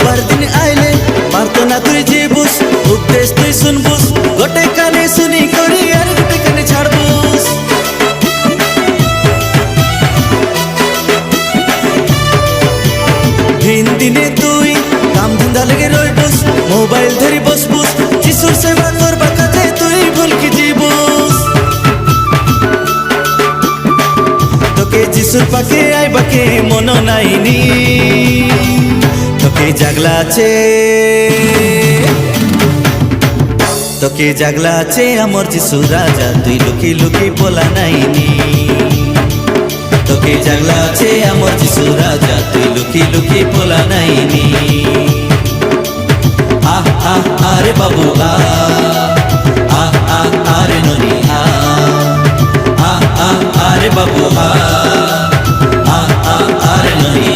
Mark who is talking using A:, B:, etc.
A: রোববার দিন আইলে পারতো না তুই জীবুস, উপদেশ তুই শুনবুস, গোটে কানে শুনি করি আর গোটে কানে ছাড়বুস। ভিন দিনে তুই কাম ধন্দা লেগে রইবুস, মোবাইল ধরি বসবুস, যিশুর সেবা করবা কাজে তুই ভুলকি জীবুস। তোকে যিশুর পাকে আইবাকে মন নাইনি, তোকে জাগলা আছে, তোকে জাগলা আছে আমার যিশু রাজা, তুই লুকি লুকি বলা নাইনি। তোকে জাগলা আছে আমার যিশু রাজা, তুই লুকি লুকি বলা নাইনি। আহ আহ আরে বাবু আহ আহ আরে ননি আহ আহ আরে বাবু আহ আহ আরে ননি